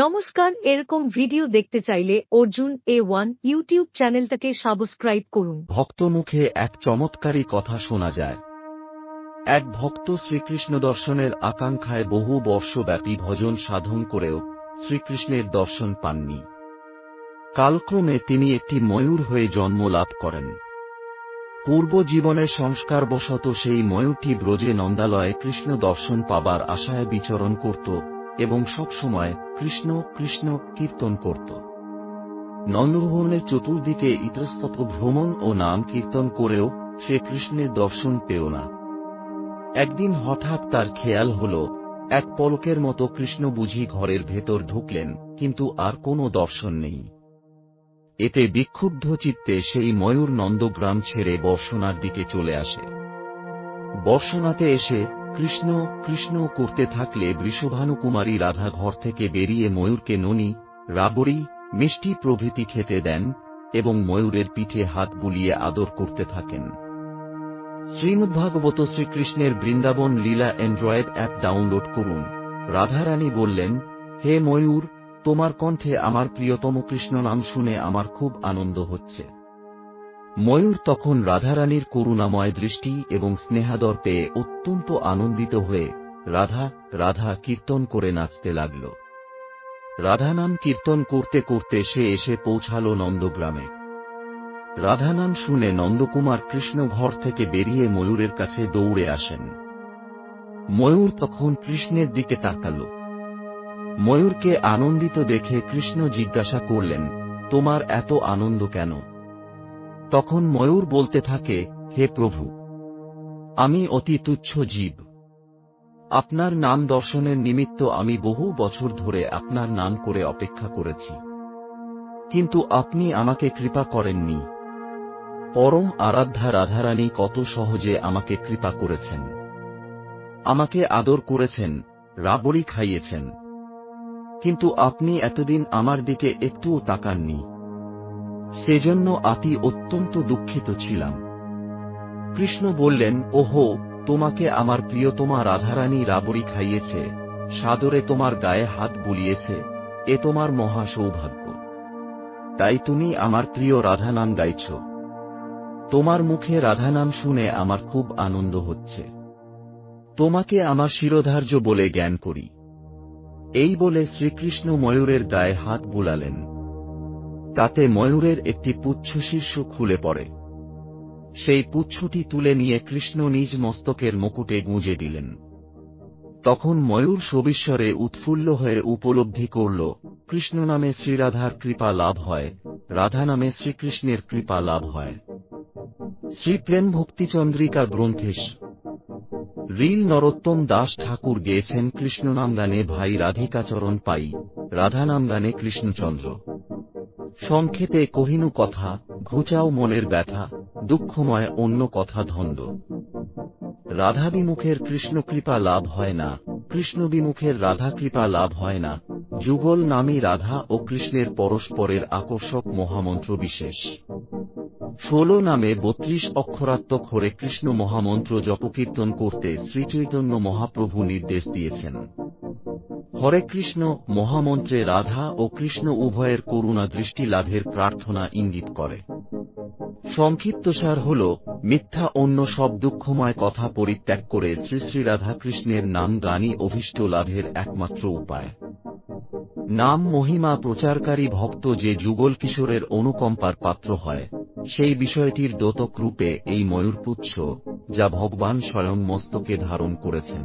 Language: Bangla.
নমস্কার, এরকম ভিডিও দেখতে চাইলে অর্জুন A1 ইউটিউব চ্যানেলটাকে সাবস্ক্রাইব করুন। ভক্ত মুখে এক চমৎকারী কথা শোনা যায়। এক ভক্ত শ্রীকৃষ্ণ দর্শনের আকাঙ্ক্ষায় বহু বর্ষব্যাপী ভজন সাধন করেও শ্রীকৃষ্ণের দর্শন পাননি। কালক্রমে তিনি একটি ময়ূর হয়ে জন্ম লাভ করেন। পূর্ব জীবনের সংস্কারবশত সেই ময়ূরটি ব্রজে নন্দালয়ে কৃষ্ণ দর্শন পাবার আশায় বিচরণ করত এবং সবসময় কৃষ্ণ কৃষ্ণ কীর্তন করত। নন্দভবনের চতুর্দিকে ইতস্তত ভ্রমণ ও নাম কীর্তন করেও সে কৃষ্ণের দর্শন পেল না। একদিন হঠাৎ তার খেয়াল হল, এক পলকের মতো কৃষ্ণ বুঝি ঘরের ভেতর ঢুকলেন, কিন্তু আর কোনো দর্শন নেই। এতে বিক্ষুব্ধ চিত্তে সেই ময়ূর নন্দগ্রাম ছেড়ে বর্ষণার দিকে চলে আসে। বর্ষণাতে এসে কৃষ্ণ কৃষ্ণ করতে থাকলে বৃষভানুকুমারী রাধা ঘর থেকে বেরিয়ে ময়ূরকে ননি, রাবড়ি, মিষ্টি প্রভৃতি খেতে দেন এবং ময়ূরের পিঠে হাত বুলিয়ে আদর করতে থাকেন। শ্রীমদ্ভাগবত শ্রীকৃষ্ণের বৃন্দাবন লীলা অ্যান্ড্রয়েড অ্যাপ ডাউনলোড করুন। রাধারানী বললেন, হে ময়ূর, তোমার কণ্ঠে আমার প্রিয়তম কৃষ্ণ নাম শুনে আমার খুব আনন্দ হচ্ছে। ময়ূর তখন রাধারানীর করুণাময় দৃষ্টি এবং স্নেহাদর পেয়ে অত্যন্ত আনন্দিত হয়ে রাধা রাধা কীর্তন করে নাচতে লাগল। রাধানাম কীর্তন করতে করতে সে এসে পৌঁছাল নন্দগ্রামে। রাধানাম শুনে নন্দকুমার কৃষ্ণ ঘর থেকে বেরিয়ে ময়ূরের কাছে দৌড়ে আসেন। ময়ূর তখন কৃষ্ণের দিকে তাকাল। ময়ূরকে আনন্দিত দেখে কৃষ্ণ জিজ্ঞাসা করলেন, তোমার এত আনন্দ কেন? তখন ময়ূর বলতে থাকে, হে প্রভু, আমি অতি তুচ্ছ জীব। আপনার নাম দর্শনের নিমিত্ত আমি বহু বছর ধরে আপনার নাম করে অপেক্ষা করেছি, কিন্তু আপনি আমাকে কৃপা করেননি। পরম আরাধ্যা রাধারানী কত সহজে আমাকে কৃপা করেছেন। আমাকে আদর করেছেন, রাবড়ি খাইয়েছেন, কিন্তু আপনি এতদিন আমার দিকে একটুও তাকাননি। সেজন্য আমি অত্যন্ত দুঃখিত ছিলাম। কৃষ্ণ বললেন, ওহো, তোমাকে আমার প্রিয়তমা রাধারানী রাবড়ি খাইয়েছে, সাদরে তোমার গায়ে হাত বুলিয়েছে, এ তোমার মহা সৌভাগ্য। তাই তুমি আমার প্রিয় রাধা নাম গাইছ। তোমার মুখে রাধা নাম শুনে আমার খুব আনন্দ হচ্ছে। তোমাকে আমার শিরোধার্য বলে জ্ঞান করি। এই বলে শ্রীকৃষ্ণ ময়ূরের গায়ে হাত বুলালেন। তাতে ময়ূরের একটি পুচ্ছশীর্ষ খুলে পড়ে। সেই পুচ্ছটি তুলে নিয়ে কৃষ্ণ নিজ মস্তকের মুকুটে গুঁজে দিলেন। তখন ময়ূর সবিস্মরে উৎফুল্ল হয়ে উপলব্ধি করল, কৃষ্ণ নামে শ্রীরাধার কৃপা লাভ হয়, রাধা নামে শ্রীকৃষ্ণের কৃপা লাভ হয়। শ্রীপ্রেম ভক্তিচন্দ্রিকা গ্রন্থে রিল নরোত্তম দাস ঠাকুর গেয়েছেন, কৃষ্ণ নাম গানে ভাই রাধিকাচরণ পাই, রাধা নাম গানে কৃষ্ণচন্দ্র। সংক্ষেপে কহিনু কথা, ঘুচাও মনের ব্যথা, দুঃখময় অন্য কথা ধন্দ। রাধা বিমুখের কৃষ্ণ কৃপা লাভ হয় না, কৃষ্ণ বিমুখের রাধা কৃপা লাভ হয় না। যুগল নামী রাধা ও কৃষ্ণের পরস্পরের আকর্ষক মহামন্ত্র বিশেষ। 16 নামে 32 অক্ষরাত্মক হরে কৃষ্ণ মহামন্ত্র জপকীর্তন করতে শ্রীচৈতন্য মহাপ্রভু নির্দেশ দিয়েছেন। হরে কৃষ্ণ মহামন্ত্রে রাধা ও কৃষ্ণ উভয়ের করুণা দৃষ্টি লাভের প্রার্থনা ইঙ্গিত করে। সংক্ষিপ্তসার হল, মিথ্যা অন্য সব দুঃখময় কথা পরিত্যাগ করে শ্রী শ্রী রাধা কৃষ্ণের নাম গানই অভীষ্ট লাভের একমাত্র উপায়। নাম মহিমা প্রচারকারী ভক্ত যে যুগল কিশোরের অনুকম্পার পাত্র হয়, সেই বিষয়টির দ্যোতক রূপে এই ময়ূরপুচ্ছ, যা ভগবান স্বয়ং মস্তকে ধারণ করেছেন।